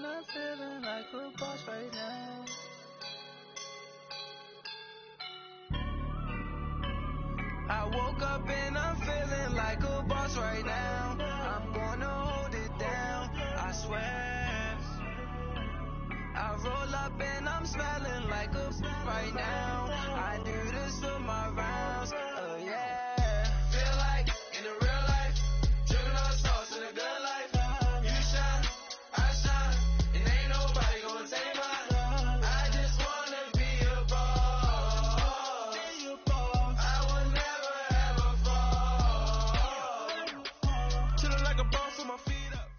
and I'm feeling like a boss right now. I woke up and I'm feeling like a boss right now. I'm gonna hold it down, I swear. I roll up and I'm smelling like a right now. I do this for my rounds, oh yeah. Feel like in the real life, dripping on sauce in a good life. You shine, I shine, and ain't nobody gonna take mine. I just wanna be a boss. I would never ever fall. Chillin' like a boss with my feet up.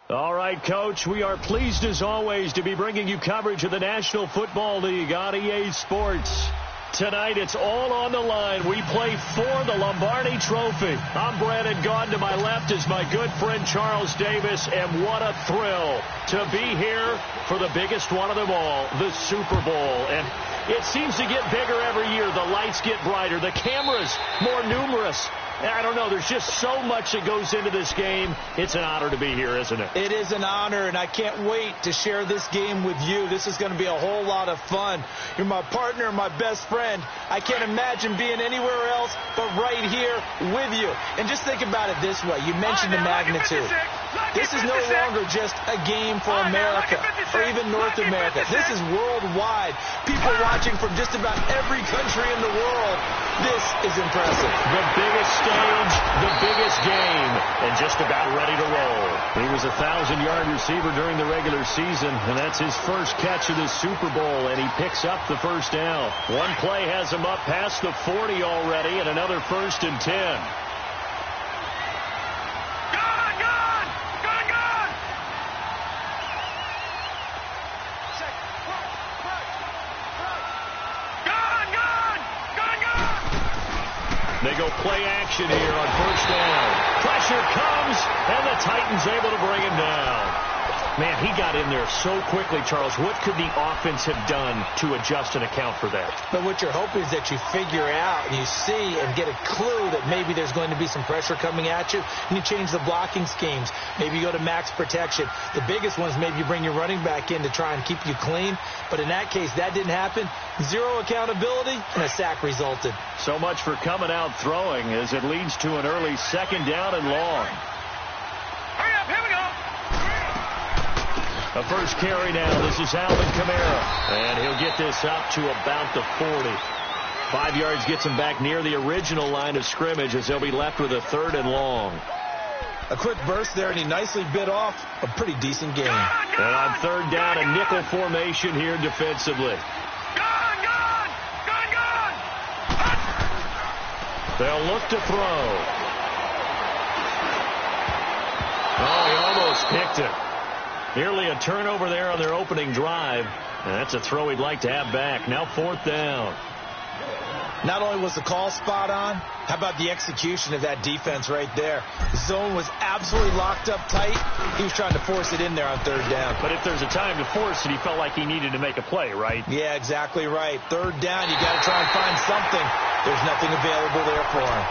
All right, Coach, we are pleased as always to be bringing you coverage of the National Football League on EA Sports. Tonight, it's all on the line. We play for the Lombardi Trophy. I'm Brandon Gaudin. To my left is my good friend Charles Davis, and what a thrill to be here for the biggest one of them all, the Super Bowl. And it seems to get bigger every year. The lights get brighter. The cameras more numerous. I don't know. There's just so much that goes into this game. It's an honor to be here, isn't it? It is an honor, and I can't wait to share this game with you. This is going to be a whole lot of fun. You're my partner, my best friend. I can't imagine being anywhere else but right here with you. And just think about it this way. You mentioned the magnitude. This is no longer just a game for America or even North America. This is worldwide. People watching from just about every country in the world. This is impressive. The biggest stage, the biggest game, and just about ready to roll. He was a 1,000-yard receiver during the regular season, and that's his first catch of the Super Bowl, and he picks up the first down. One play has him up past the 40 already, and another 1st and 10. They go play action here on 1st down. Pressure comes, and the Titans able to bring him down. Man, he got in there so quickly, Charles. What could the offense have done to adjust and account for that? But what you're hoping is that you figure out and you see and get a clue that maybe there's going to be some pressure coming at you, and you change the blocking schemes. Maybe you go to max protection. The biggest one is maybe you bring your running back in to try and keep you clean. But in that case, that didn't happen. Zero accountability, and a sack resulted. So much for coming out throwing as it leads to an early 2nd down and long. Hurry up, here we go. A first carry now. This is Alvin Kamara. And he'll get this up to about the 40. 5 yards gets him back near the original line of scrimmage as they'll be left with a 3rd and long. A quick burst there, and he nicely bit off a pretty decent game. And on 3rd down, a nickel formation here defensively. They'll look to throw. Oh, he almost picked it. Nearly a turnover there on their opening drive. And that's a throw he'd like to have back. Now 4th down. Not only was the call spot on, how about the execution of that defense right there? The zone was absolutely locked up tight. He was trying to force it in there on 3rd down. But if there's a time to force it, he felt like he needed to make a play, right? Yeah, exactly right. 3rd down, you got to try and find something. There's nothing available there for him.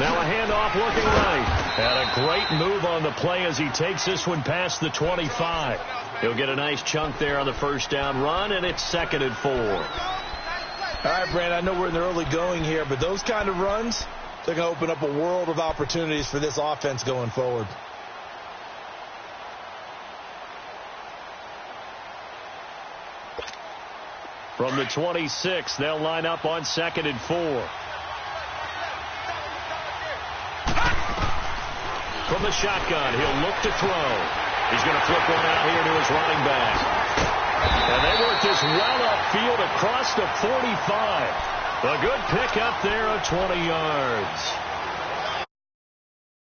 Now a handoff working right. And a great move on the play as he takes this one past the 25. He'll get a nice chunk there on the 1st down run, and it's 2nd and 4. All right, Brand, I know we're in the early going here, but those kind of runs, they're going to open up a world of opportunities for this offense going forward. From the 26, they'll line up on 2nd and 4. From the shotgun, he'll look to throw. He's going to flip one out here to his running back. And they work this well upfield across the 45. A good pickup there of 20 yards.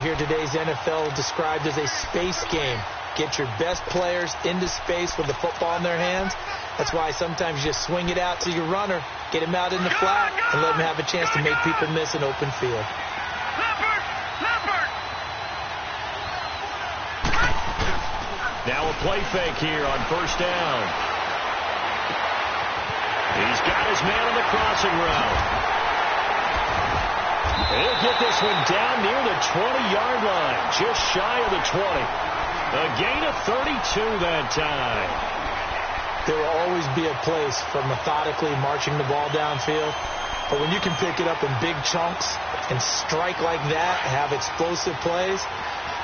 Here today's NFL described as a space game. Get your best players into space with the football in their hands. That's why sometimes you just swing it out to your runner, get him out in the flat, and let him have a chance to make people miss an open field. Now a play fake here on first down. He's got his man on the crossing route. He'll get this one down near the 20-yard line, just shy of the 20. A gain of 32 that time. There will always be a place for methodically marching the ball downfield. But when you can pick it up in big chunks and strike like that, have explosive plays,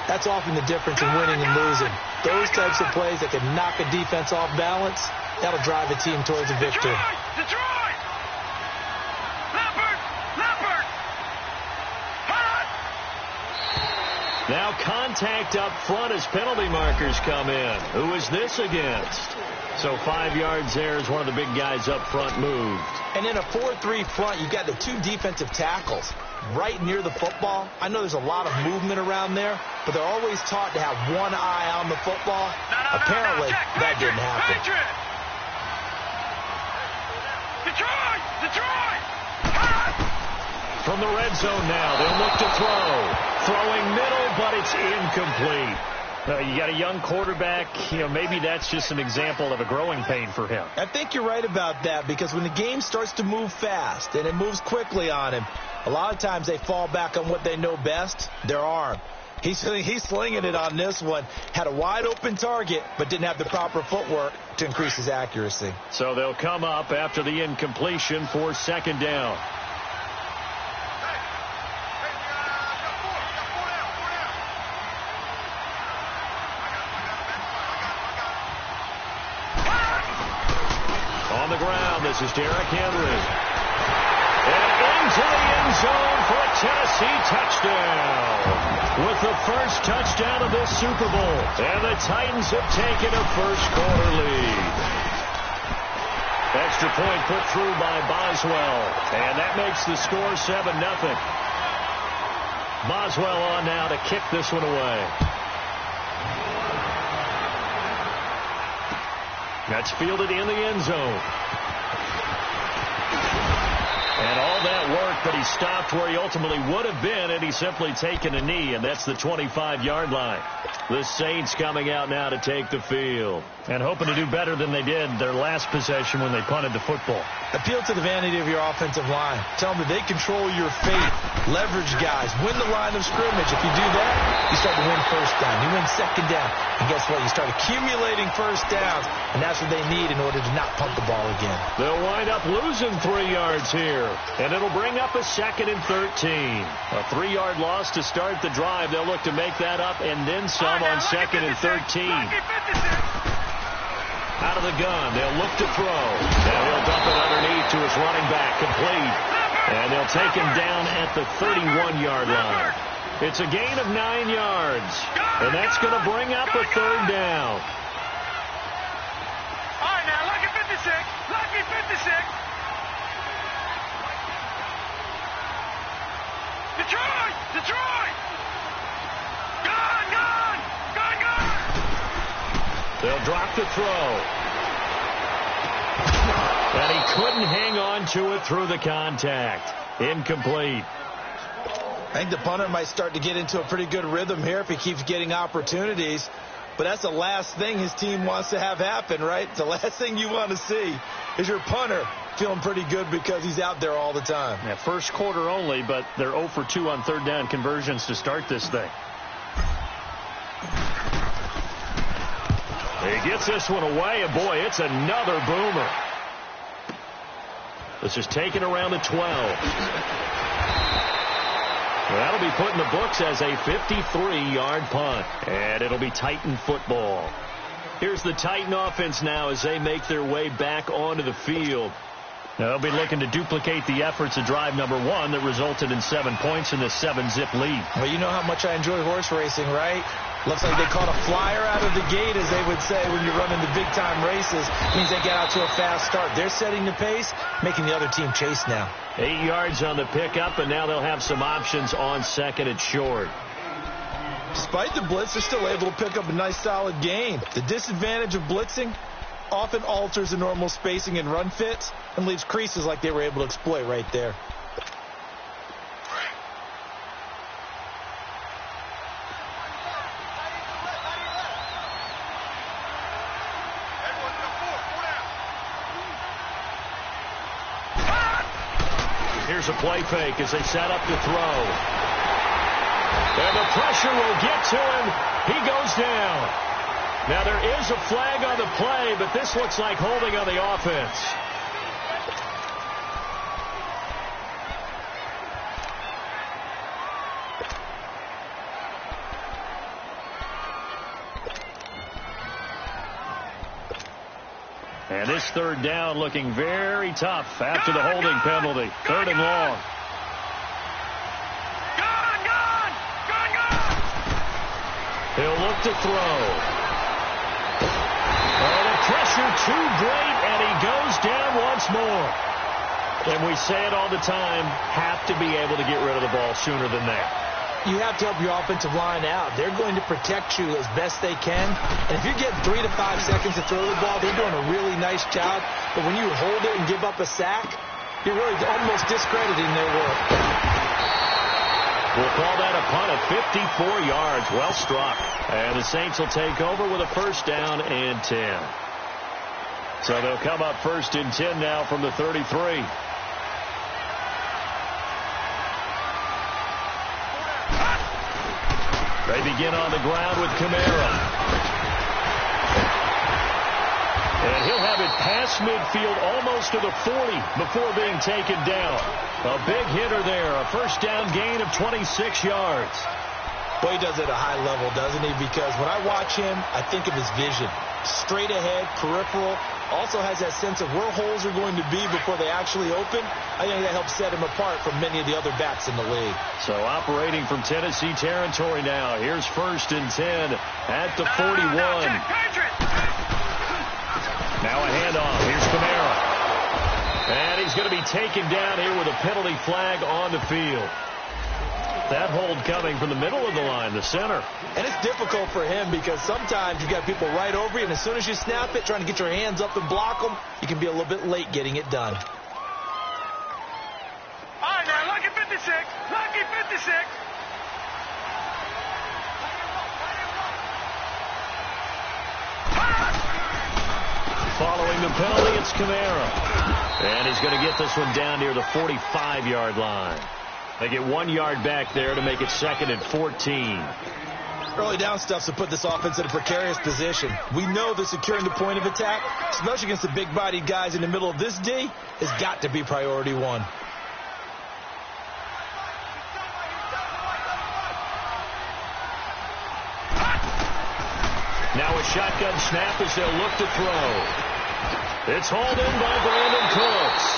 that's often the difference in winning and losing. Those types of plays that can knock a defense off balance, that'll drive a team towards a victory. Detroit! Leopard! Leopard! Hot! Now contact up front as penalty markers come in. Who is this against? So 5 yards there as one of the big guys up front moved. And in a 4-3 front, you've got the two defensive tackles right near the football. I know there's a lot of movement around there, but they're always taught to have one eye on the football. Apparently, that didn't happen. Detroit! Detroit! From the red zone now, they'll look to throw. Throwing middle, but it's incomplete. You got a young quarterback, maybe that's just an example of a growing pain for him. I think you're right about that, because when the game starts to move fast and it moves quickly on him, a lot of times they fall back on what they know best, their arm. He's slinging it on this one. Had a wide open target, but didn't have the proper footwork to increase his accuracy. So they'll come up after the incompletion for second down. On the ground, this is Derrick Henry. And into the end zone for a Tennessee touchdown. With the first touchdown of this Super Bowl. And the Titans have taken a first-quarter lead. Extra point put through by Boswell. And that makes the score 7-0. Boswell on now to kick this one away. That's fielded in the end zone. And all that work, but he stopped where he ultimately would have been had he simply taken a knee, and that's the 25-yard line. The Saints coming out now to take the field and hoping to do better than they did their last possession when they punted the football. Appeal to the vanity of your offensive line. Tell them that they control your fate. Leverage guys. Win the line of scrimmage. If you do that, you start to win first down. You win second down. And guess what? You start accumulating first downs, and that's what they need in order to not punt the ball again. They'll wind up losing 3 yards here, and it'll bring up a 2nd and 13. A 3-yard loss to start the drive. They'll look to make that up and then some on 2nd and 13. Out of the gun, they'll look to throw. Now he'll dump it underneath to his running back, complete. And they'll take him down at the 31-yard line. It's a gain of 9 yards, and that's going to bring up a 3rd down. All right, now, lucky 56. Lucky 56. Detroit! Detroit! Gone! Gone! Gone! Gone! They'll drop the throw. And he couldn't hang on to it through the contact. Incomplete. I think the punter might start to get into a pretty good rhythm here if he keeps getting opportunities. But that's the last thing his team wants to have happen, right? The last thing you want to see is your punter feeling pretty good because he's out there all the time. Yeah, first quarter only, but they're 0 for 2 on 3rd down conversions to start this thing. He gets this one away, and boy, it's another boomer. This is taken around the 12. Well, that'll be put in the books as a 53-yard punt, and it'll be Titan football. Here's the Titan offense now as they make their way back onto the field. They'll be looking to duplicate the efforts of drive number 1 that resulted in 7 points in this 7-zip lead. Well, you know how much I enjoy horse racing, right? Looks like they caught a flyer out of the gate, as they would say when you're running the big-time races. Means they get out to a fast start. They're setting the pace, making the other team chase now. 8 yards on the pickup, and now they'll have some options on 2nd and short. Despite the blitz, they're still able to pick up a nice, solid gain. The disadvantage of blitzing often alters the normal spacing and run fits and leaves creases like they were able to exploit right there. Here's a play fake as they set up to throw. And the pressure will get to him. He goes down. Now, there is a flag on the play, but this looks like holding on the offense. And this third down looking very tough after the holding penalty. Third and long. He'll look to throw. Oh, the pressure too great, and he goes down once more. And we say it all the time, have to be able to get rid of the ball sooner than that. You have to help your offensive line out. They're going to protect you as best they can. And if you get 3 to 5 seconds to throw the ball, they're doing a really nice job. But when you hold it and give up a sack, you're really almost discrediting their work. We'll call that a punt of 54 yards. Well struck. And the Saints will take over with a first down and 10. So they'll come up first and 10 now from the 33. They begin on the ground with Kamara. And he'll have it past midfield almost to the 40 before being taken down. A big hitter there. A first down gain of 26 yards. Well, he does it at a high level, doesn't he? Because when I watch him, I think of his vision. Straight ahead, peripheral. Also has that sense of where holes are going to be before they actually open. I think that helps set him apart from many of the other backs in the league. So operating from Tennessee territory now. Here's first and 10 at the 41. Now a handoff. Here's Kamara. And he's going to be taken down here with a penalty flag on the field. That hold coming from the middle of the line, the center. And it's difficult for him because sometimes you've got people right over you, and as soon as you snap it, trying to get your hands up and block them, you can be a little bit late getting it done. All right, now, lucky 56. Lucky 56. Following the penalty, it's Kamara. And he's going to get this one down near the 45-yard line. They get 1 yard back there to make it second and 14. Early down stuff's to put this offense in a precarious position. We know that securing the point of attack, especially against the big-bodied guys in the middle of this D, has got to be priority one. Now a shotgun snap as they'll look to throw. It's hauled in by Brandon Cooks.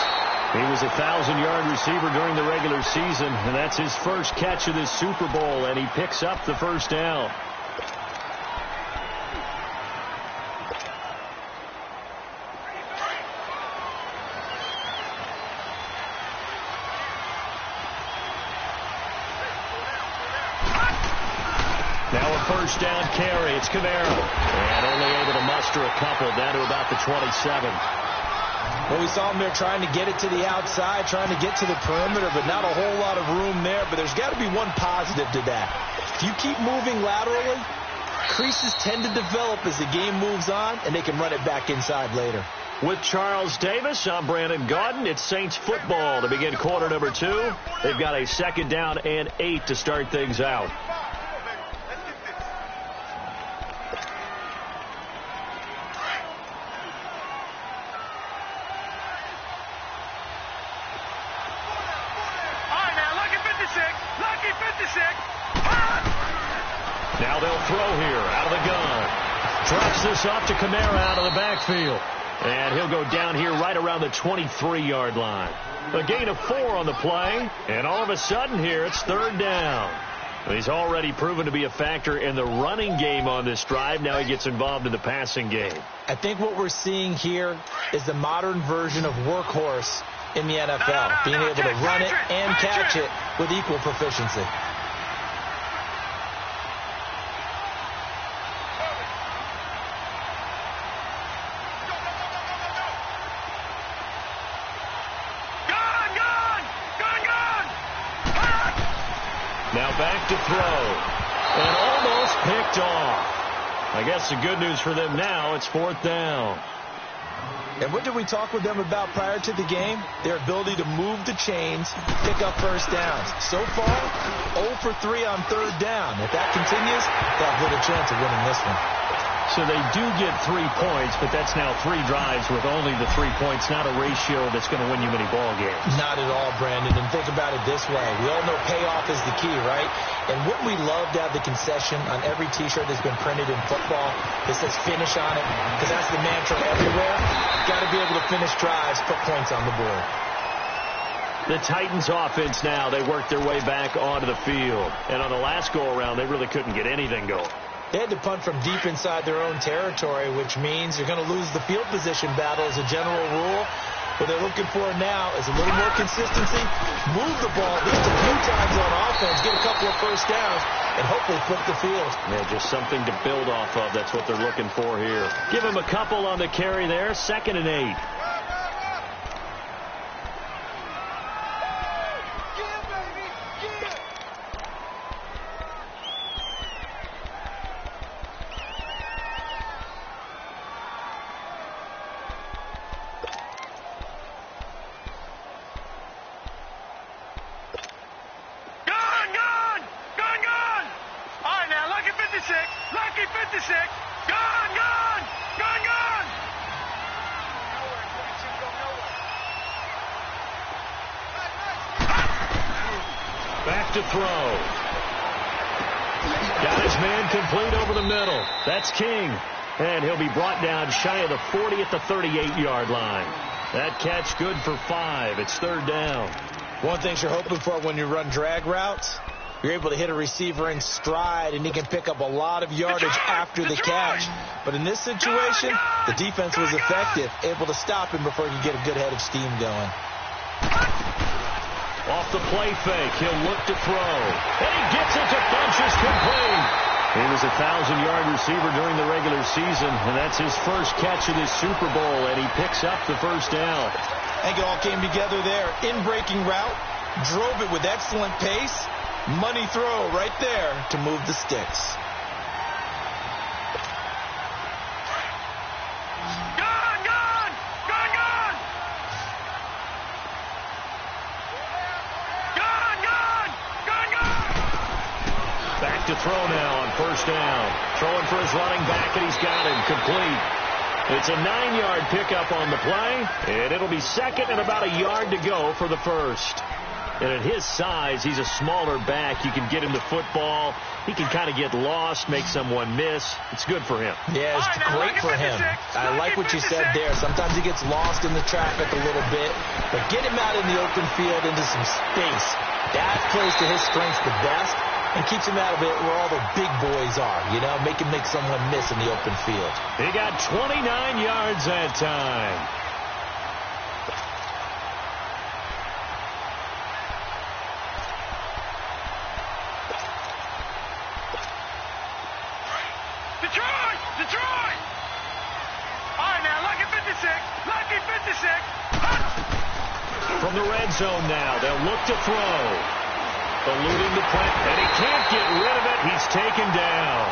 He was a 1,000-yard receiver during the regular season, and that's his first catch of this Super Bowl, and he picks up the first down. Now a first down carry. It's Kamara. And only able to muster a couple down to about the 27. Well, we saw him there trying to get it to the outside, trying to get to the perimeter, but not a whole lot of room there. But there's got to be one positive to that. If you keep moving laterally, creases tend to develop as the game moves on, and they can run it back inside later. With Charles Davis, I'm Brandon Gaudin. It's Saints football to begin quarter number 2. They've got a second down and 8 to start things out. Now they'll throw here out of the gun. Drops this off to Kamara out of the backfield. And he'll go down here right around the 23-yard line. A gain of 4 on the play. And all of a sudden here, it's third down. He's already proven to be a factor in the running game on this drive. Now he gets involved in the passing game. I think what we're seeing here is the modern version of workhorse in the NFL. Being able to run it and catch it with equal proficiency. Now back to throw. And almost picked off. I guess the good news for them now, it's fourth down. And what did we talk with them about prior to the game? Their ability to move the chains, pick up first downs. So far, 0 for 3 on third down. If that continues, they have little chance of winning this one. So they do get 3 points, but that's now 3 drives with only the 3 points. Not a ratio that's going to win you many ball games. Not at all, Brandon. And think about it this way. We all know payoff is the key, right? And wouldn't we love to have the concession on every T-shirt that's been printed in football that says finish on it? Because that's the mantra everywhere. Got to be able to finish drives, put points on the board. The Titans offense now, they work their way back onto the field. And on the last go-around, they really couldn't get anything going. They had to punt from deep inside their own territory, which means you're going to lose the field position battle as a general rule. What they're looking for now is a little more consistency, move the ball at least a few times on offense, get a couple of first downs, and hopefully flip the field. Yeah, just something to build off of. That's what they're looking for here. Give him a couple on the carry there. 2nd and 8. Lucky 56. Gone, gone, gone, gone. Back to throw. Got his man complete over the middle. That's King. And he'll be brought down shy of the 40 at the 38-yard line. That catch good for 5. It's 3rd down. One thing you're hoping for when you run drag routes, you're able to hit a receiver in stride, and he can pick up a lot of yardage after the catch. But in this situation, the defense was effective, able to stop him before he could get a good head of steam going. Off the play fake, he'll look to throw. And he gets it to Funchess complete. He was a 1,000-yard receiver during the regular season, and that's his first catch of this Super Bowl, and he picks up the first down. I think it all came together there. In-breaking route, drove it with excellent pace. Money throw right there to move the sticks. Gone, gone, gone, gone. Gone, gone, gone, gone. Back to throw now on first down. Throwing for his running back, and he's got him complete. It's a 9-yard pickup on the play, and it'll be 2nd and about a yard to go for the first. And at his size, he's a smaller back. You can get him the football. He can kind of get lost, make someone miss. It's good for him. Yeah, it's great for him. I like what you said there. Sometimes he gets lost in the traffic a little bit, but get him out in the open field into some space. That plays to his strengths the best and keeps him out of it where all the big boys are, you know, make him make someone miss in the open field. He got 29 yards that time. Detroit! Detroit! All right, now, lucky 56. Lucky 56. From the red zone now, they'll look to throw. Eluding the punt, and he can't get rid of it. He's taken down.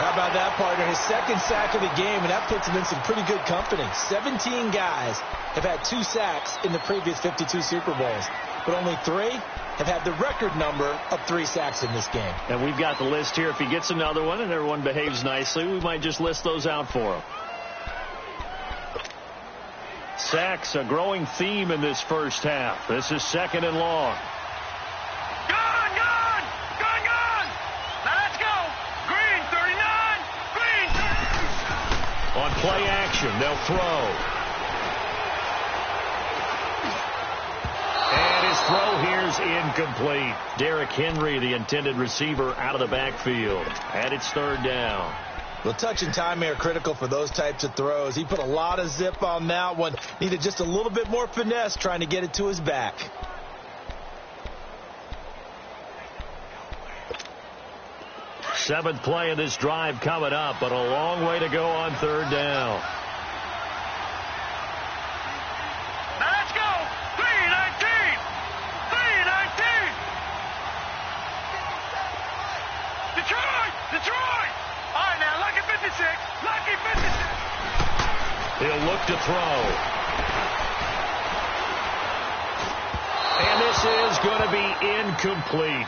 How about that, partner? His 2nd sack of the game, and that puts him in some pretty good company. 17 guys have had 2 sacks in the previous 52 Super Bowls, but only 3 have had the record number of 3 sacks in this game. And we've got the list here. If he gets another one and everyone behaves nicely, we might just list those out for him. Sacks, a growing theme in this first half. This is 2nd and long. Gone, gone, gone, gone. Now let's go. Green, 39. Green. On play action, they'll throw. And his throw here's incomplete. Derrick Henry, the intended receiver, out of the backfield. And it's 3rd down. Well, touch and time are critical for those types of throws. He put a lot of zip on that one. Needed just a little bit more finesse trying to get it to his back. Seventh play of this drive coming up, but a long way to go on 3rd down. Now let's go. 319. 319. Detroit. Detroit. All right, now, lucky 56. Lucky 56. He'll look to throw. And this is going to be incomplete.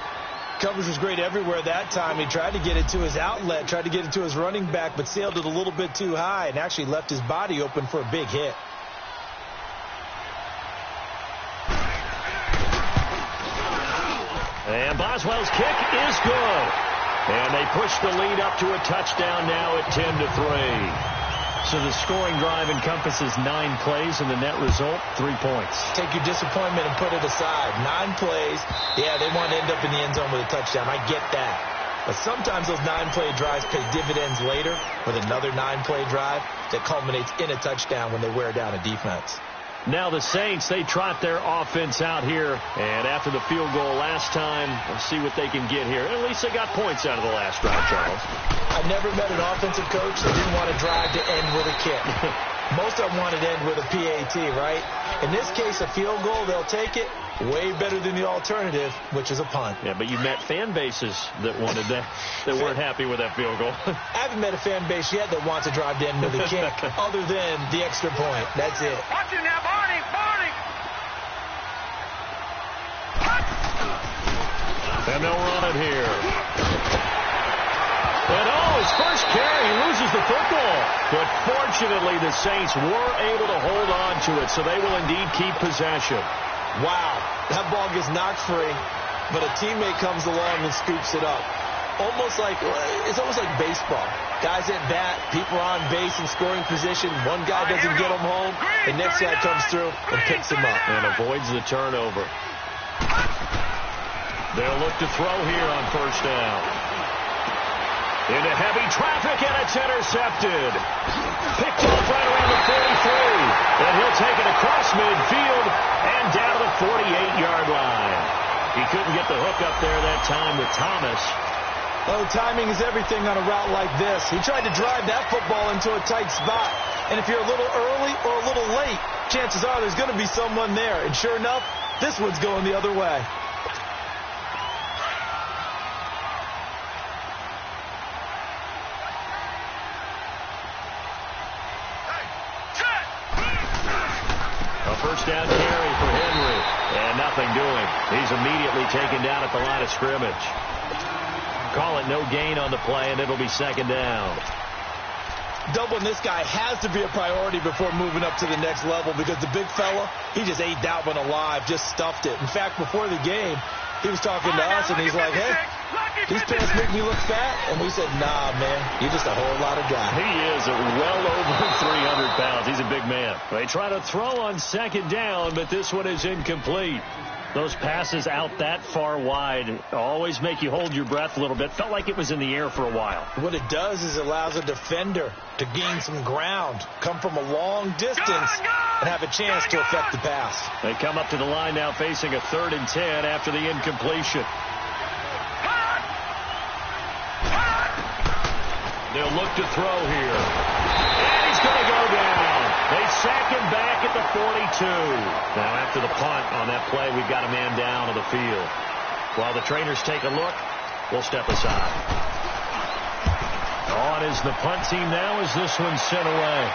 Coverage was great everywhere that time. He tried to get it to his outlet, tried to get it to his running back, but sailed it a little bit too high and actually left his body open for a big hit. And Boswell's kick is good. And they push the lead up to a touchdown now at 10-3. So the scoring drive encompasses 9 plays, and the net result, 3 points. Take your disappointment and put it aside. 9 plays. Yeah, they want to end up in the end zone with a touchdown. I get that. But sometimes those 9-play drives pay dividends later with another 9-play drive that culminates in a touchdown when they wear down a defense. Now the Saints, they trot their offense out here. And after the field goal last time, let's see what they can get here. At least they got points out of the last drive, Charles. I never met an offensive coach that didn't want to drive to end with a kick. Most of them wanted to end with a PAT, right? In this case, a field goal, they'll take it. Way better than the alternative, which is a punt. Yeah, but you met fan bases that wanted that, that weren't happy with that field goal. I haven't met a fan base yet that wants to drive to end with a kick other than the extra point. That's it. Watch it now, Barney! Barney! And they'll run it here. And his first carry, he loses the football. But fortunately, the Saints were able to hold on to it, so they will indeed keep possession. Wow, that ball gets knocked free, but a teammate comes along and scoops it up. It's almost like baseball. Guys at bat, people are on base in scoring position. One guy doesn't get him home, the next guy comes through and picks him up. And avoids the turnover. They'll look to throw here on first down. Into heavy traffic, and it's intercepted. Picked off right around the 43. And he'll take it across midfield and down to the 48-yard line. He couldn't get the hook up there that time with Thomas. Oh, timing is everything on a route like this. He tried to drive that football into a tight spot. And if you're a little early or a little late, chances are there's going to be someone there. And sure enough, this one's going the other way. First down carry for Henry, and nothing doing. He's immediately taken down at the line of scrimmage. Call it no gain on the play, and it'll be second down. Doubling this guy has to be a priority before moving up to the next level because the big fella, he just ate that one alive, just stuffed it. In fact, before the game, he was talking to us, and he's like, hey, these pants make me look fat. And we said, nah, man, you're just a whole lot of guy. He is well over 300 pounds. He's a big man. They try to throw on second down, but this one is incomplete. Those passes out that far wide always make you hold your breath a little bit. Felt like it was in the air for a while. What it does is it allows a defender to gain some ground, come from a long distance, and have a chance to affect the pass. They come up to the line now facing a 3rd and 10 after the incompletion. They'll look to throw here. And he's going to go down. They sack him back at the 42. Now after the punt on that play, we've got a man down on the field. While the trainers take a look, we'll step aside. On is the punt team now as this one's sent away.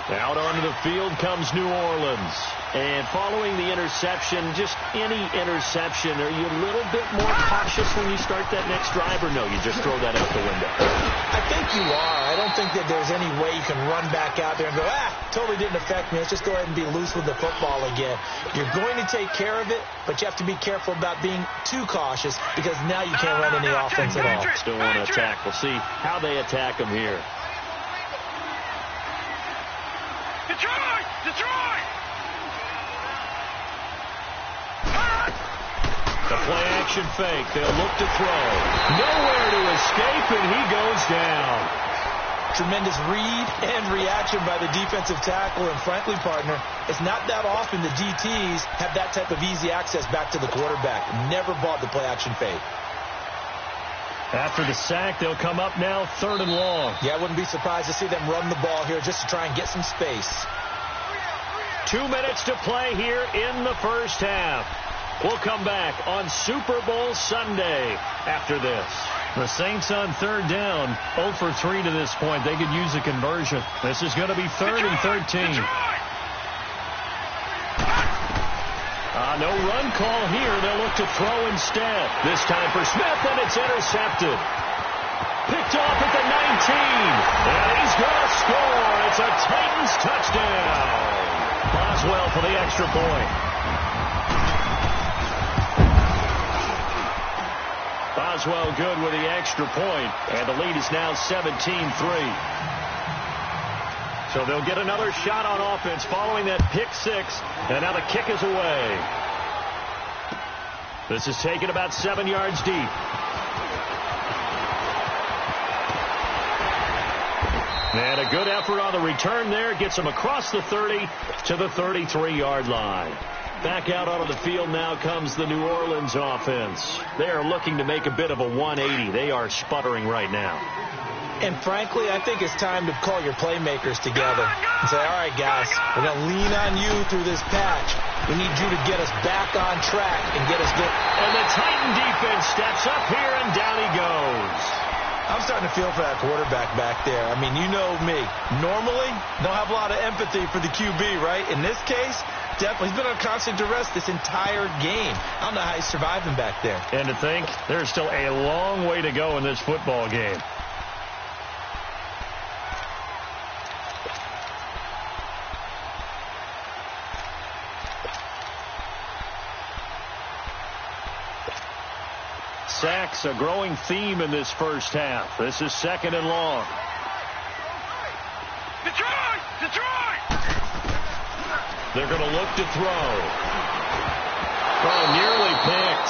Out onto the field comes New Orleans. And following the interception, just any interception, are you a little bit more cautious when you start that next drive, or no, you just throw that out the window? I think you are. I don't think that there's any way you can run back out there and go, totally didn't affect me. Let's just go ahead and be loose with the football again. You're going to take care of it, but you have to be careful about being too cautious because now you can't run any offense at all. Still want to attack. We'll see how they attack them here. Detroit! Detroit! The play-action fake. They'll look to throw. Nowhere to escape, and he goes down. Tremendous read and reaction by the defensive tackle, and frankly, partner, it's not that often the DTs have that type of easy access back to the quarterback. Never bought the play-action fake. After the sack, they'll come up now 3rd and long. Yeah, I wouldn't be surprised to see them run the ball here just to try and get some space. 2 minutes to play here in the first half. We'll come back on Super Bowl Sunday after this. The Saints on 3rd down, 0 for 3 to this point. They could use a conversion. This is going to be 3rd and 13. No run call here. They'll look to throw instead. This time for Smith, and it's intercepted. Picked off at the 19. And he's going to score. It's a Titans touchdown. Boswell for the extra point. Boswell good with the extra point, and the lead is now 17-3. So they'll get another shot on offense following that pick six, and now the kick is away. This is taken about 7 yards deep. And a good effort on the return there gets him across the 30 to the 33-yard line. Back out onto the field now comes the New Orleans offense. They are looking to make a bit of a 180. They are sputtering right now. And frankly, I think it's time to call your playmakers together and say, all right, guys, we're going to lean on you through this patch. We need you to get us back on track and get us going. And the Titan defense steps up here, and down he goes. I'm starting to feel for that quarterback back there. I mean, you know me. Normally, don't have a lot of empathy for the QB, right? In this case, definitely. He's been on constant duress this entire game. I don't know how he's surviving back there. And to think, there's still a long way to go in this football game. Sacks, a growing theme in this first half. This is 2nd and long. Detroit! Detroit! They're going to look to throw. Oh, nearly picked.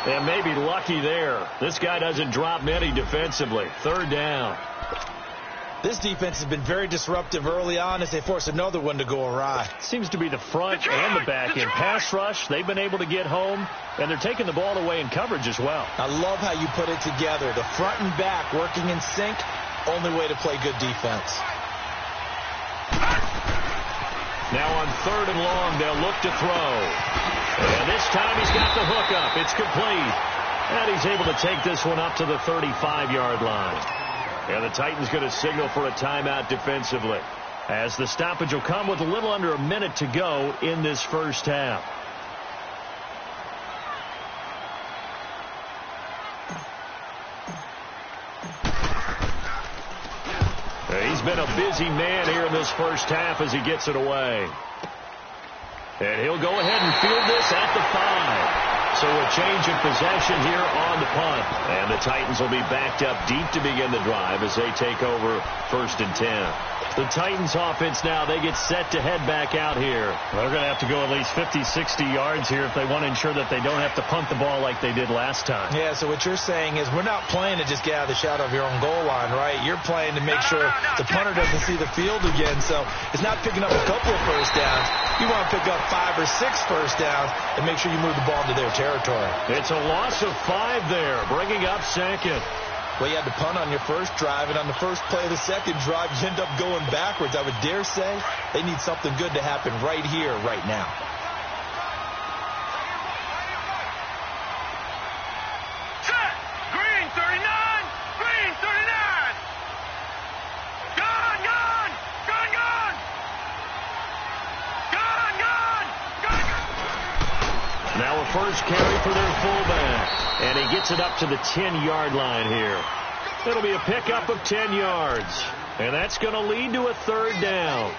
And maybe lucky there. This guy doesn't drop many defensively. 3rd down. This defense has been very disruptive early on as they force another one to go awry. Seems to be the front and the back end. Pass rush, they've been able to get home, and they're taking the ball away in coverage as well. I love how you put it together. The front and back working in sync, only way to play good defense. Now on 3rd and long, they'll look to throw. And this time he's got the hook up. It's complete. And he's able to take this one up to the 35-yard line. And the Titans going to signal for a timeout defensively, as the stoppage will come with a little under a minute to go in this first half. He's been a busy man here in this first half as he gets it away. And he'll go ahead and field this at the 5. So a change of possession here on the punt. And the Titans will be backed up deep to begin the drive as they take over 1st and 10. The Titans offense now, they get set to head back out here. Well, they're going to have to go at least 50, 60 yards here if they want to ensure that they don't have to punt the ball like they did last time. Yeah, so what you're saying is we're not playing to just get out of the shadow of your own goal line, right? You're playing to make sure the punter doesn't see the field again. So it's not picking up a couple of first downs. You want to pick up 5 or 6 first downs and make sure you move the ball into their territory. It's a loss of 5 there, bringing up 2nd. Well, you had to punt on your first drive, and on the first play of the second drive, you end up going backwards. I would dare say they need something good to happen right here, right now. Set! Green 39! Green 39! Gone! Gone! Gone! Gone! Gone! Gone! Gone! Now a first carry for their fullback. And he gets it up to the 10-yard line here. It'll be a pickup of 10 yards. And that's going to lead to a 3rd down.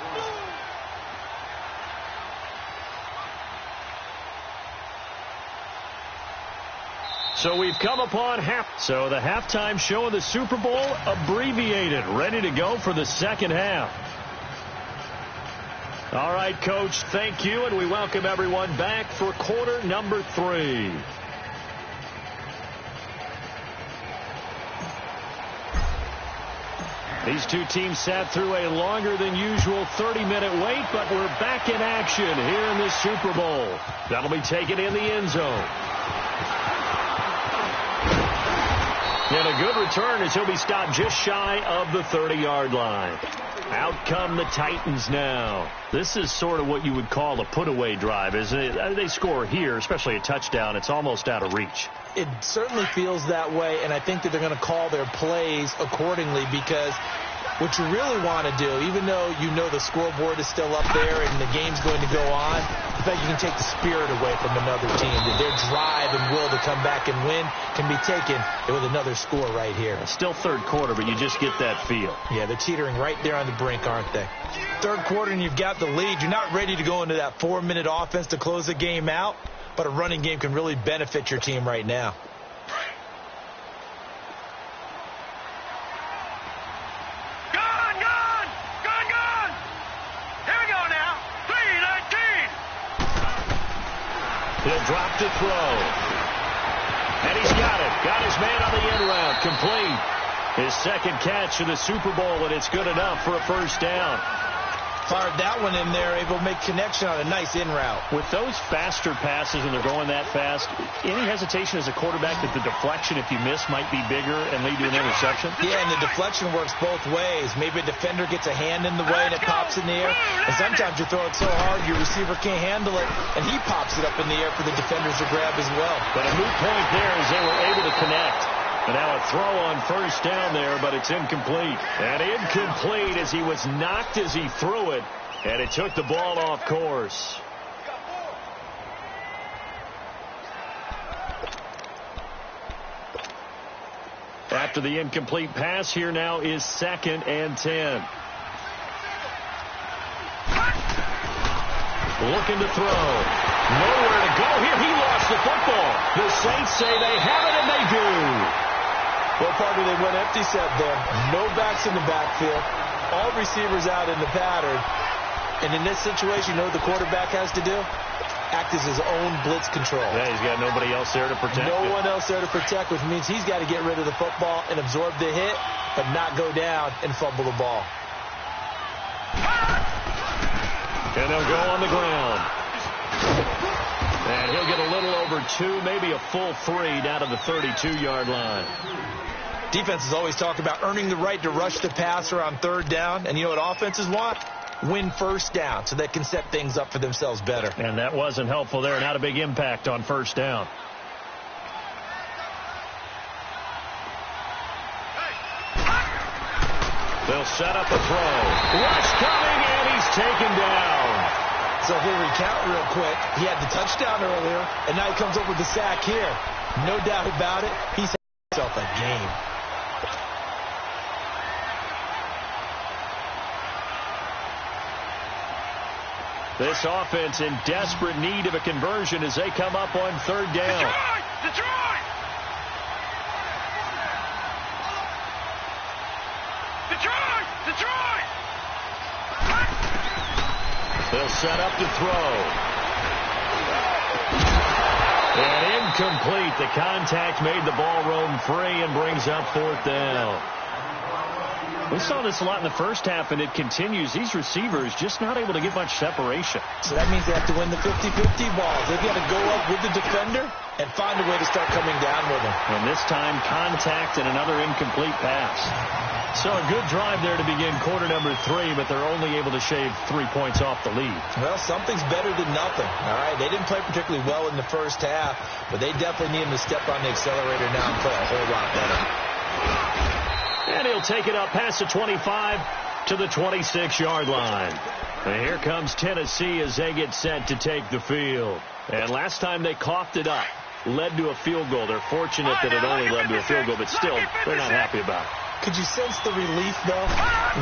So we've come upon half. So the halftime show of the Super Bowl abbreviated, ready to go for the 2nd half. All right, Coach, thank you, and we welcome everyone back for quarter number 3. These two teams sat through a longer than usual 30-minute wait, but we're back in action here in this Super Bowl. That'll be taken in the end zone. And a good return as he'll be stopped just shy of the 30-yard line. Out come the Titans now. This is sort of what you would call a put-away drive, isn't it? They score here, especially a touchdown. It's almost out of reach. It certainly feels that way, and I think that they're going to call their plays accordingly, because what you really want to do, even though you know the scoreboard is still up there and the game's going to go on, I think you can take the spirit away from another team. That their drive and will to come back and win can be taken with another score right here. Still third quarter, but you just get that feel. Yeah, they're teetering right there on the brink, aren't they? Third quarter and you've got the lead. You're not ready to go into that 4-minute offense to close the game out, but a running game can really benefit your team right now. He'll drop to throw. And he's got it. Got his man on the end route. Complete. His second catch of the Super Bowl, and it's good enough for a first down. Fired that one in there, able to make connection on a nice in route. With those faster passes and they're going that fast, any hesitation as a quarterback that the deflection, if you miss, might be bigger and lead to an interception? Yeah, and the deflection works both ways. Maybe a defender gets a hand in the way and it pops in the air. And sometimes you throw it so hard your receiver can't handle it, and he pops it up in the air for the defenders to grab as well. But a moot point there as they were able to connect. And now a throw on first down there, but it's incomplete. And incomplete as he was knocked as he threw it, and it took the ball off course. After the incomplete pass, here now is 2nd and 10. Looking to throw. Nowhere to go here. He lost the football. The Saints say they have it, and they do. Well, partner, they went empty set there. No backs in the backfield. All receivers out in the pattern. And in this situation, you know what the quarterback has to do? Act as his own blitz control. Yeah, he's got nobody else there to protect. No one else there to protect, which means he's got to get rid of the football and absorb the hit, but not go down and fumble the ball. And they'll go on the ground. And he'll get a little over 2, maybe a full 3 down to the 32-yard line. Defenses always talk about earning the right to rush the passer on third down. And you know what offenses want? Win first down so they can set things up for themselves better. And that wasn't helpful there. Not a big impact on first down. They'll set up a throw. Rush coming, and he's taken down. So if we recount real quick, he had the touchdown earlier, and now he comes up with the sack here. No doubt about it, he's had himself a game. This offense in desperate need of a conversion as they come up on third down. Detroit! Detroit! Detroit! They'll set up to throw. And incomplete. The contact made the ball roam free and brings up fourth down. We saw this a lot in the first half, and it continues. These receivers just not able to get much separation. So that means they have to win the 50-50 balls. They've got to go up with the defender and find a way to start coming down with him. And this time, contact and another incomplete pass. So a good drive there to begin quarter number 3, but they're only able to shave 3 points off the lead. Well, something's better than nothing. All right, they didn't play particularly well in the first half, but they definitely need him to step on the accelerator now and play a whole lot better. And he'll take it up past the 25 to the 26-yard line. And here comes Tennessee as they get set to take the field. And last time they coughed it up, led to a field goal. They're fortunate that it only led to a field goal, but still, they're not happy about it. Could you sense the relief, though,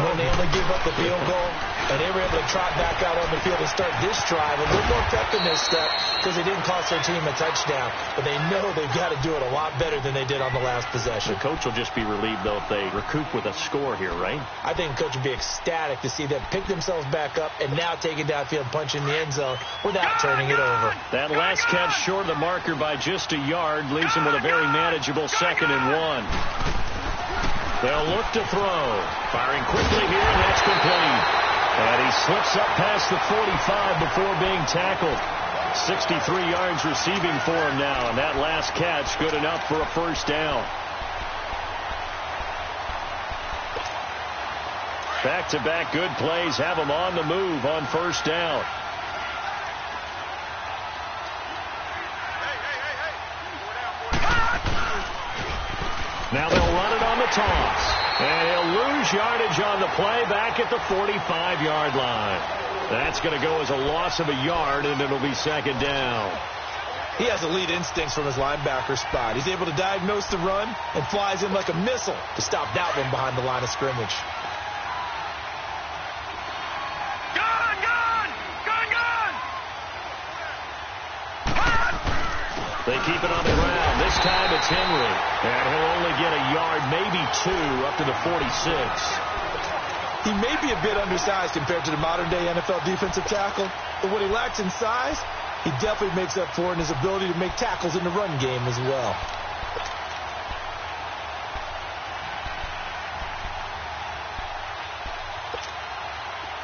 when they only gave up the field goal and they were able to trot back out on the field and start this drive a little more pep in this step because they didn't cost their team a touchdown, but they know they've got to do it a lot better than they did on the last possession. The coach will just be relieved, though, if they recoup with a score here, right? I think the coach would be ecstatic to see them pick themselves back up and now take it downfield, punch in the end zone without turning it over. That last catch short of the marker by just a yard leaves him with a very manageable 2nd and 1. They'll look to throw. Firing quickly here, and that's complete. And he slips up past the 45 before being tackled. 63 yards receiving for him now, and that last catch good enough for a first down. Back-to-back good plays have them on the move on first down. Now they'll run it on the toss. And he'll lose yardage on the play back at the 45-yard line. That's going to go as a loss of a yard, and it'll be second down. He has elite instincts from his linebacker spot. He's able to diagnose the run and flies in like a missile to stop that one behind the line of scrimmage. They keep it on the ground. This time it's Henry. And he'll only get a yard, maybe two, up to the 46. He may be a bit undersized compared to the modern-day NFL defensive tackle, but what he lacks in size, he definitely makes up for in his ability to make tackles in the run game as well.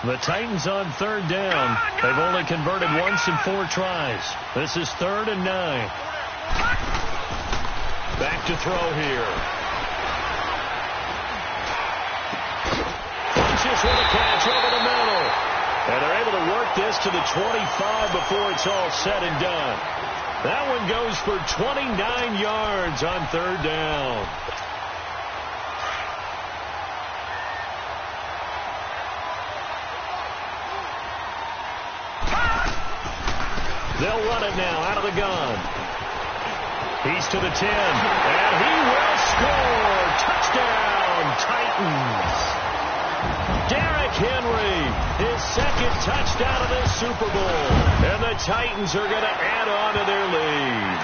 The Titans on third down. They've only converted once in 4 tries. This is 3rd and 9. Back to throw here. Punches with a catch over the middle. And they're able to work this to the 25 before it's all said and done. That one goes for 29 yards on third down. They'll run it now out of the gun. He's to the 10, and he will score. Touchdown, Titans. Derrick Henry, his second touchdown of this Super Bowl. And the Titans are going to add on to their lead.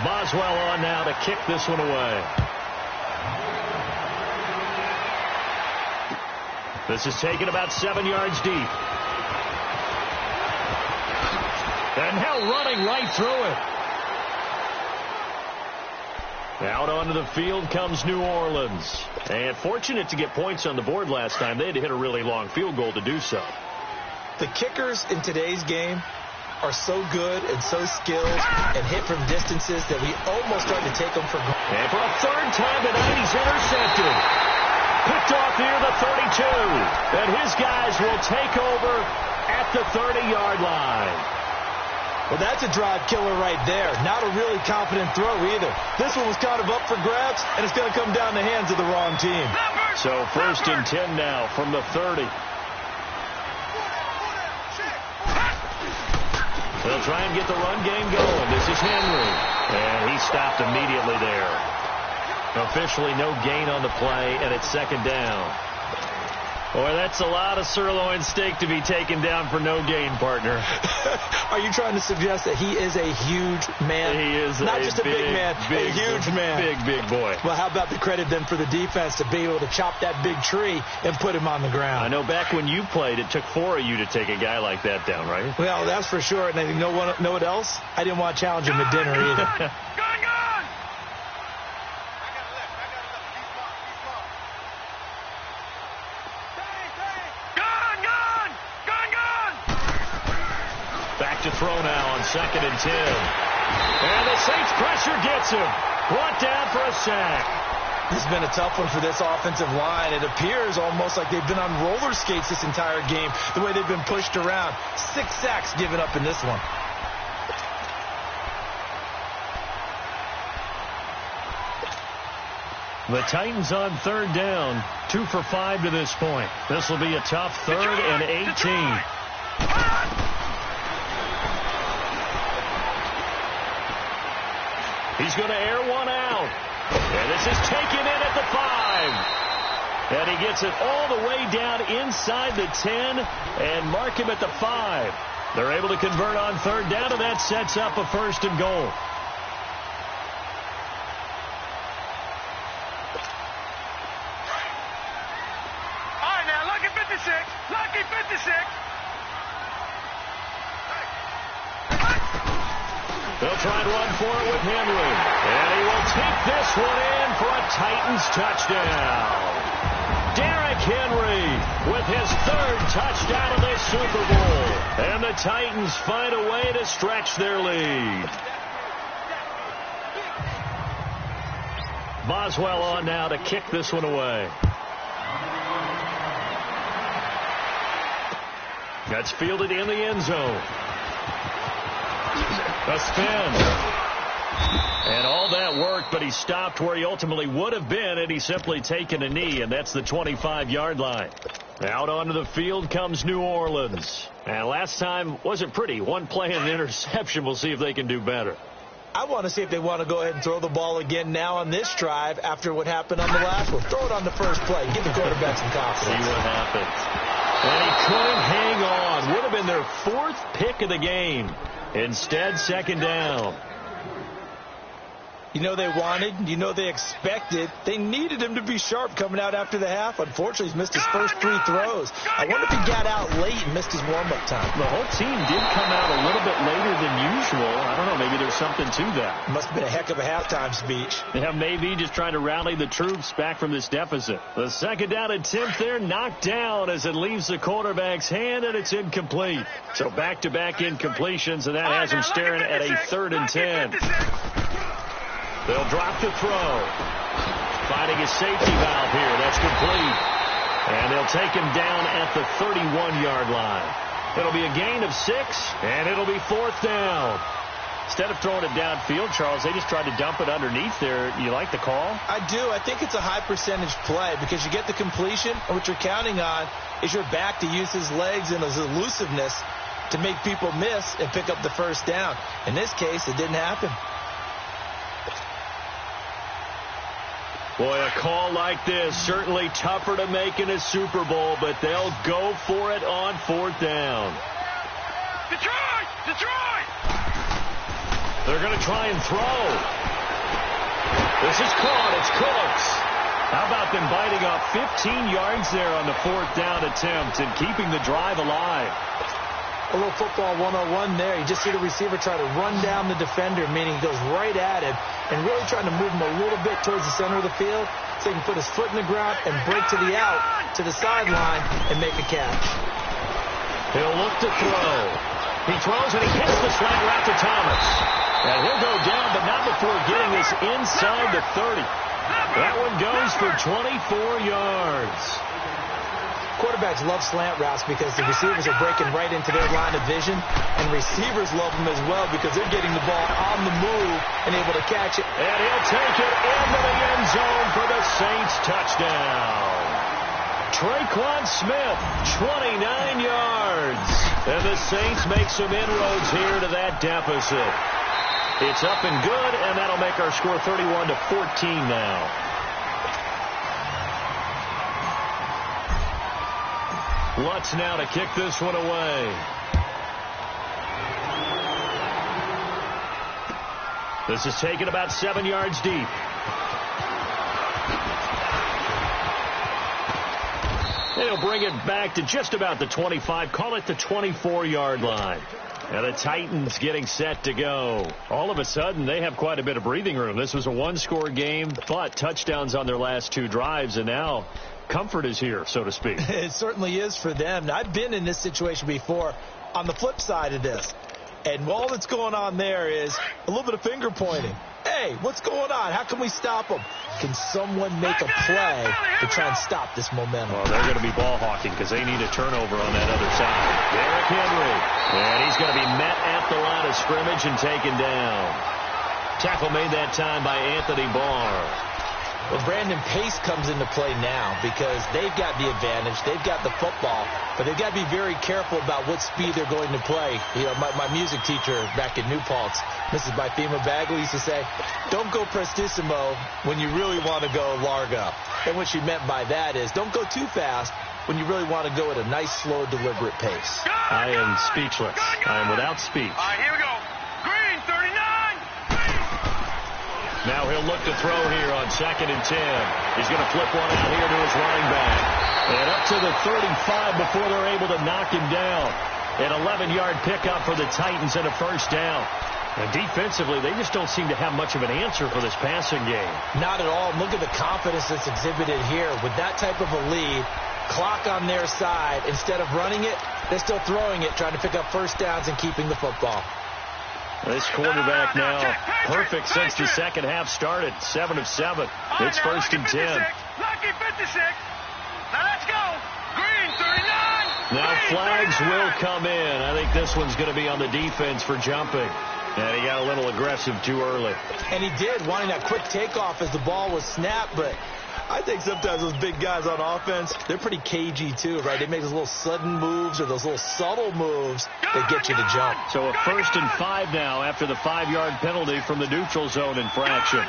Boswell on now to kick this one away. This is taken about 7 yards deep. And now running right through it. Out onto the field comes New Orleans. And fortunate to get points on the board last time. They had to hit a really long field goal to do so. The kickers in today's game are so good and so skilled and hit from distances that we almost start to take them for granted. And for a third time tonight, he's intercepted. Picked off near the 32. And his guys will take over at the 30-yard line. Well, that's a drive killer right there. Not a really confident throw either. This one was kind of up for grabs, and it's going to come down the hands of the wrong team. So 1st and 10 now from the 30. They'll try and get the run game going. This is Henry. And he stopped immediately there. Officially no gain on the play, and it's second down. Boy, that's a lot of sirloin steak to be taken down for no gain, partner. Are you trying to suggest that he is a huge man? He is not just a big man, a huge man. Big boy. Well, how about the credit then for the defense to be able to chop that big tree and put him on the ground? I know back when you played, it took 4 of you to take a guy like that down, right? Well, that's for sure. And you know what else? I didn't want to challenge him at dinner either. Back to throw now on 2nd and 10. And the Saints pressure gets him. Brought down for a sack. This has been a tough one for this offensive line. It appears almost like they've been on roller skates this entire game, the way they've been pushed around. 6 sacks given up in this one. The Titans on third down. 2 for 5 to this point. This will be a tough 3rd and 18. He's going to air one out. And this is taken in at the 5. And he gets it all the way down inside the 10 and mark him at the 5. They're able to convert on third down, and that sets up a 1st and goal. All right, now, lucky 56. Lucky 56. They'll try and run for it with Henry. And he will take this one in for a Titans touchdown. Derrick Henry with his third touchdown of this Super Bowl. And the Titans find a way to stretch their lead. Boswell on now to kick this one away. That's fielded in the end zone. A spin. And all that worked, but he stopped where he ultimately would have been had he simply taken a knee, and that's the 25-yard line. Out onto the field comes New Orleans. And last time wasn't pretty. One play and an interception. We'll see if they can do better. I want to see if they want to go ahead and throw the ball again now on this drive after what happened on the last one. Throw it on the first play. Give the quarterback some confidence. See what happens. And he couldn't hang on. Would have been their fourth pick of the game. Instead, second down. You know they wanted, you know they expected. They needed him to be sharp coming out after the half. Unfortunately, he's missed his first 3 throws. I wonder if he got out late and missed his warm-up time. The whole team did come out a little bit later than usual. I don't know, maybe there's something to that. Must have been a heck of a halftime speech. Yeah, maybe just trying to rally the troops back from this deficit. The second down attempt there knocked down as it leaves the quarterback's hand, and it's incomplete. So back-to-back incompletions, and that has him staring at a 3rd and 10. They'll drop the throw. Finding a safety valve here. That's complete. And they'll take him down at the 31-yard line. It'll be a gain of 6, and it'll be 4th down. Instead of throwing it downfield, Charles, they just tried to dump it underneath there. You like the call? I do. I think it's a high-percentage play because you get the completion, and what you're counting on is your back to use his legs and his elusiveness to make people miss and pick up the first down. In this case, it didn't happen. Boy, a call like this, certainly tougher to make in a Super Bowl, but they'll go for it on 4th down. Detroit! Detroit! They're going to try and throw. This is caught. It's Cooks. How about them biting off 15 yards there on the 4th down attempt and keeping the drive alive? A little football 101 there. You just see the receiver try to run down the defender, meaning he goes right at him and really trying to move him a little bit towards the center of the field so he can put his foot in the ground and break to the out, to the sideline, and make a catch. He'll look to throw. He throws and he hits the slant route to Thomas. And he'll go down, but not before getting this inside the 30. That one goes for 24 yards. Quarterbacks love slant routes because the receivers are breaking right into their line of vision, and receivers love them as well because they're getting the ball on the move and able to catch it. And he'll take it into the end zone for the Saints touchdown. Traquan Smith, 29 yards. And the Saints make some inroads here to that deficit. It's up and good, and that'll make our score 31-14 now. Lutz now to kick this one away. This is taken about 7 yards deep. And he'll bring it back to just about the 25. Call it the 24-yard line. Now the Titans getting set to go. All of a sudden, they have quite a bit of breathing room. This was a one-score game, but touchdowns on their last 2 drives, and now comfort is here, so to speak. It certainly is for them. Now, I've been in this situation before on the flip side of this. And all that's going on there is a little bit of finger pointing. Hey, what's going on? How can we stop them? Can someone make a play to try and stop this momentum? Well, they're going to be ball hawking because they need a turnover on that other side. Derrick Henry. And he's going to be met at the line of scrimmage and taken down. Tackle made that time by Anthony Barr. Well, Brandon Pace comes into play now because they've got the advantage. They've got the football, but they've got to be very careful about what speed they're going to play. You know, my music teacher back in New Paltz, Mrs. Bifema Bagley, used to say, don't go prestissimo when you really want to go largo. And what she meant by that is don't go too fast when you really want to go at a nice, slow, deliberate pace. I am speechless. I am without speech. All right, here we go. Green, 39. Now he'll look to throw here on 2nd and 10. He's going to flip one out here to his running back. And up to the 35 before they're able to knock him down. An 11-yard pickup for the Titans and a first down. And defensively, they just don't seem to have much of an answer for this passing game. Not at all. Look at the confidence that's exhibited here. With that type of a lead, clock on their side, instead of running it, they're still throwing it, trying to pick up first downs and keeping the football. This quarterback now perfect since the second half started. 7 of 7. It's first and 10. Lucky 56. Now let's go. Green 39. Now flags will come in. I think this one's going to be on the defense for jumping. And he got a little aggressive too early. And he did, wanting that quick takeoff as the ball was snapped. But I think sometimes those big guys on offense, they're pretty cagey too, right? They make those little sudden moves or those little subtle moves that get you to jump. So a first and 5 now after the 5-yard penalty from the neutral zone infraction.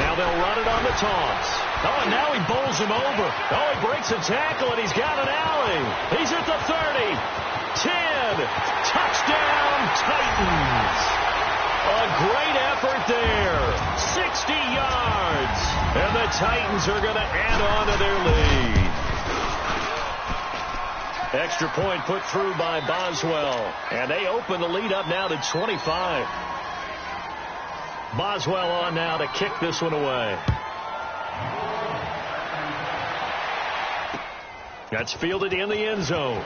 Now they'll run it on the toss. Oh, and now he bowls him over. Oh, he breaks a tackle, and he's got an alley. He's at the 30. 10. Touchdown, Titans. A great effort there. 60 yards. And the Titans are going to add on to their lead. Extra point put through by Boswell. And they open the lead up now to 25. Boswell on now to kick this one away. That's fielded in the end zone.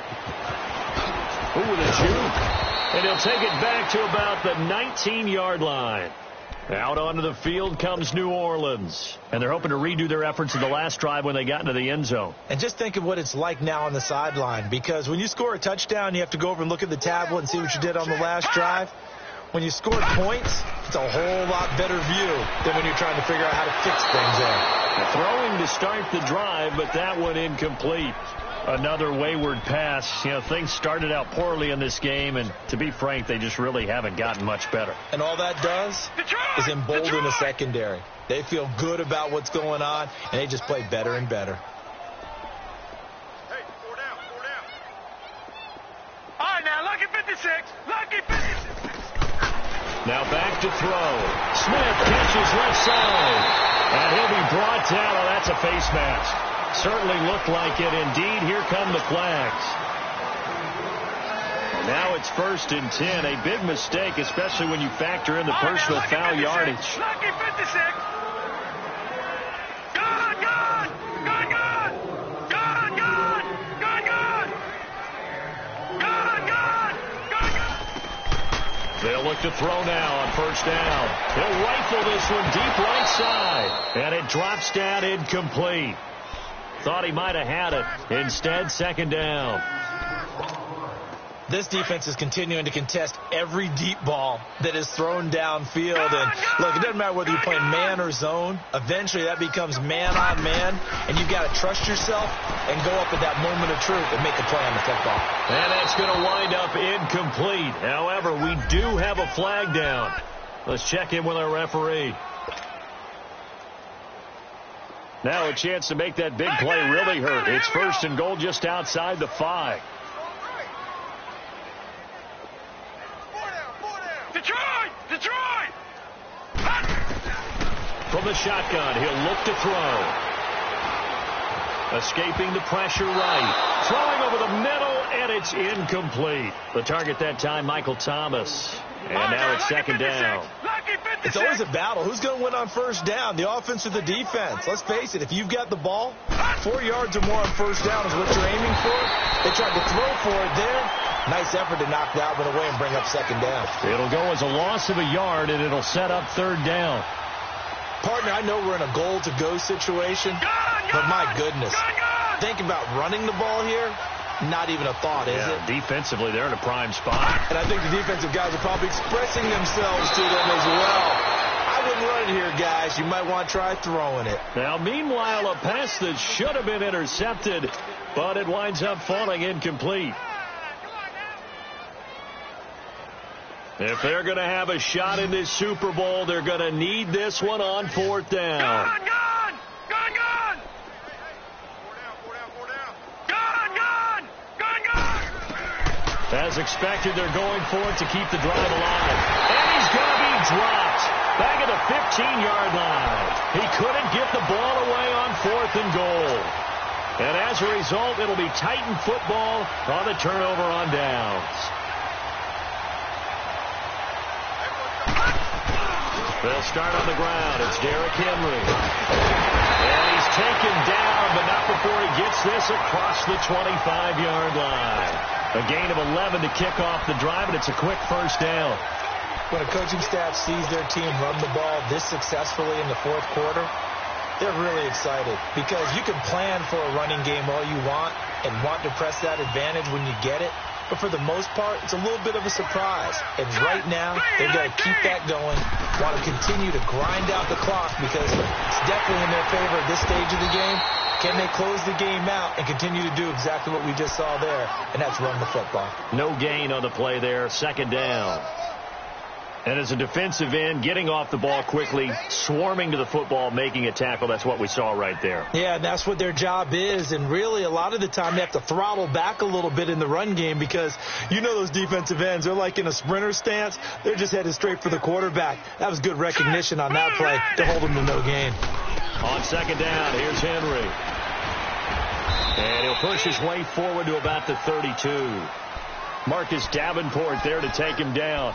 Ooh, with a juke. And he'll take it back to about the 19-yard line. Out onto the field comes New Orleans. And they're hoping to redo their efforts in the last drive when they got into the end zone. And just think of what it's like now on the sideline. Because when you score a touchdown, you have to go over and look at the tablet and see what you did on the last drive. When you score points, it's a whole lot better view than when you're trying to figure out how to fix things there. Throwing to start the drive, but that one incomplete. Another wayward pass. You know, things started out poorly in this game, and to be frank, they just really haven't gotten much better. And all that does is embolden the secondary. They feel good about what's going on, and they just play better and better. Hey, 4 down, 4 down. All right, now, lucky 56. Lucky 56. Now back to throw. Smith catches left side. And he'll be brought down. Oh, that's a face mask. Certainly looked like it. Indeed, here come the flags. Now it's first and 10. A big mistake, especially when you factor in the personal foul yardage. Lucky 56. Gone, gone, gone, gone. Gone, gone, gone, gone. Gone, gone, gone, gone. They'll look to throw now on first down. He'll rifle this one deep right side. And it drops down incomplete. Thought he might have had it. Instead, second down. This defense is continuing to contest every deep ball that is thrown downfield. And look, it doesn't matter whether you're playing man or zone. Eventually, that becomes man on man. And you've got to trust yourself and go up at that moment of truth and make a play on the football. And that's going to wind up incomplete. However, we do have a flag down. Let's check in with our referee. Now a chance to make that big play really hurt. It's first and goal just outside the 5. Detroit! Detroit! From the shotgun, he'll look to throw. Escaping the pressure right. Throwing over the middle, and it's incomplete. The target that time, Michael Thomas. And now it's second down. It's always a battle. Who's going to win on first down, the offense or the defense? Let's face it, if you've got the ball, 4 yards or more on first down is what you're aiming for. They tried to throw for it there. Nice effort to knock that one away and bring up second down. It'll go as a loss of a yard, and it'll set up third down. Partner, I know we're in a goal-to-go situation, but my goodness, think about running the ball here. Not even a thought, is it? Defensively, they're in a prime spot. And I think the defensive guys are probably expressing themselves to them as well. I wouldn't run it here, guys. You might want to try throwing it. Now, meanwhile, a pass that should have been intercepted, but it winds up falling incomplete. If they're going to have a shot in this Super Bowl, they're going to need this one on fourth down. Gone, gone, gone, gone. As expected, they're going for it to keep the drive alive. And he's going to be dropped back at the 15-yard line. He couldn't get the ball away on fourth and goal. And as a result, it'll be Titan football on the turnover on downs. They'll start on the ground. It's Derrick Henry. And he's taken down, but not before he gets this across the 25-yard line. A gain of 11 to kick off the drive, and it's a quick first down. When a coaching staff sees their team run the ball this successfully in the fourth quarter, they're really excited because you can plan for a running game all you want and want to press that advantage when you get it. But for the most part, it's a little bit of a surprise. And right now, they've got to keep that going, want to continue to grind out the clock because it's definitely in their favor at this stage of the game. Can they close the game out and continue to do exactly what we just saw there, and that's run the football. No gain on the play there, second down. And as a defensive end, getting off the ball quickly, swarming to the football, making a tackle, that's what we saw right there. Yeah, that's what their job is. And really, a lot of the time, they have to throttle back a little bit in the run game because you know those defensive ends, they're like in a sprinter stance. They're just headed straight for the quarterback. That was good recognition on that play to hold them to no gain. On second down, here's Henry. And he'll push his way forward to about the 32. Marcus Davenport there to take him down.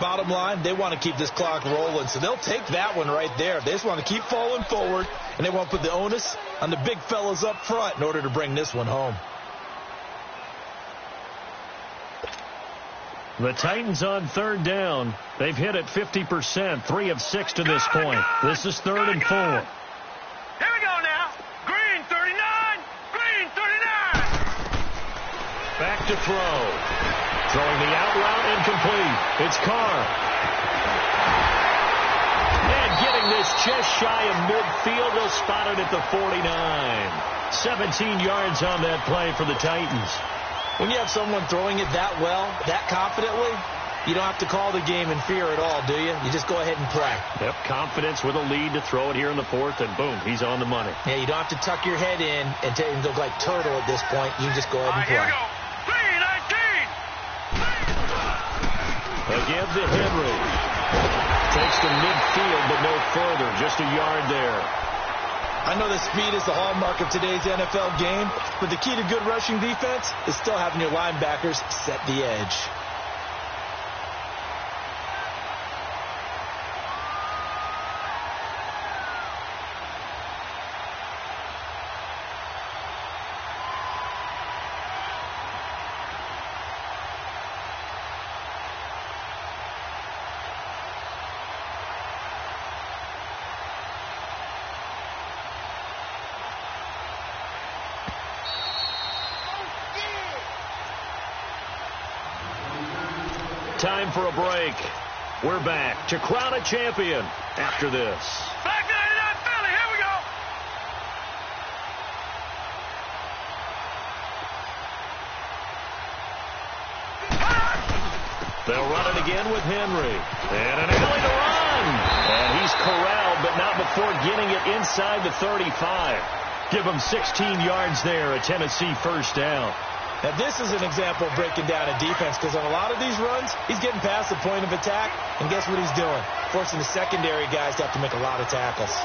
Bottom line, they want to keep this clock rolling, so they'll take that one right there. They just want to keep falling forward, and they want to put the onus on the big fellas up front in order to bring this one home. The Titans on third down. They've hit it 50%, 3 of 6 to this point. This is 3rd and 4. Here we go now. Green 39. Green 39. Back to throw. Throwing the out route incomplete. It's Carr. And getting this just shy of midfield. They'll spot it at the 49. 17 yards on that play for the Titans. When you have someone throwing it that well, that confidently, you don't have to call the game in fear at all, do you? You just go ahead and play. Yep, confidence with a lead to throw it here in the fourth, and boom, he's on the money. Yeah, you don't have to tuck your head in and look like turtle at this point. You just go ahead and play. Here we go. 3-19. Again to Henry. Takes to midfield, but no further. Just a yard there. I know that speed is the hallmark of today's NFL game, but the key to good rushing defense is still having your linebackers set the edge. Time for a break. We're back to crown a champion after this. Back 99 Philly, here we go. They'll run it again with Henry. And an alley to run. And he's corralled, but not before getting it inside the 35. Give him 16 yards there, a Tennessee first down. Now, this is an example of breaking down a defense because on a lot of these runs, he's getting past the point of attack, and guess what he's doing? Forcing the secondary guys to have to make a lot of tackles.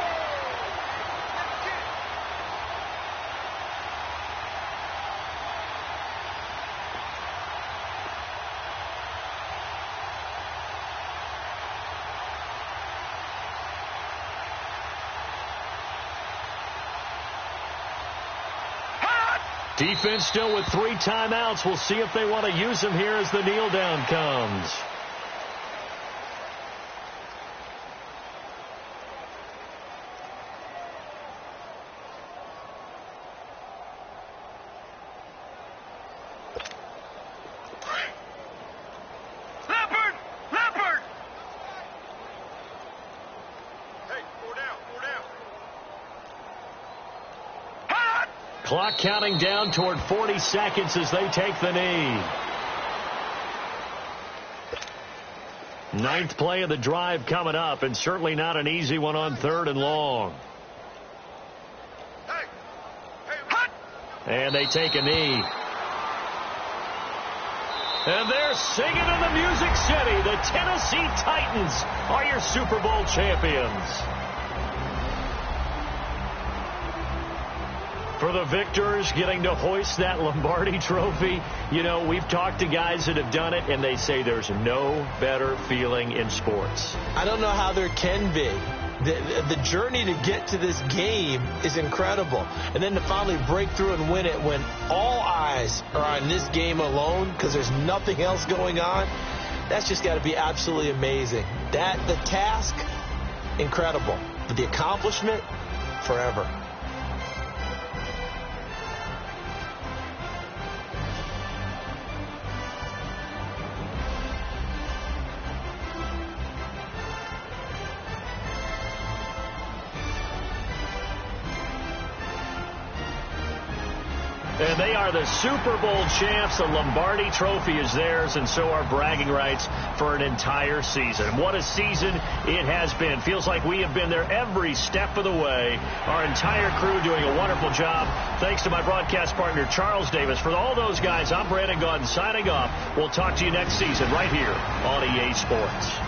Defense still with 3 timeouts. We'll see if they want to use them here as the kneel down comes. Leopard! Leopard! Hey, 4 down, 4 down. Clock counting down toward 40 seconds as they take the knee. 9th play of the drive coming up, and certainly not an easy one on 3rd and long. And they take a knee. And they're singing in the Music City. The Tennessee Titans are your Super Bowl champions. For the victors, getting to hoist that Lombardi trophy, you know, we've talked to guys that have done it, and they say there's no better feeling in sports. I don't know how there can be. The journey to get to this game is incredible. And then to finally break through and win it when all eyes are on this game alone because there's nothing else going on, that's just got to be absolutely amazing. The task, incredible. But the accomplishment, forever. And they are the Super Bowl champs. The Lombardi trophy is theirs, and so are bragging rights for an entire season. What a season it has been. Feels like we have been there every step of the way. Our entire crew doing a wonderful job. Thanks to my broadcast partner, Charles Davis. For all those guys, I'm Brandon Gaudin signing off. We'll talk to you next season right here on EA Sports.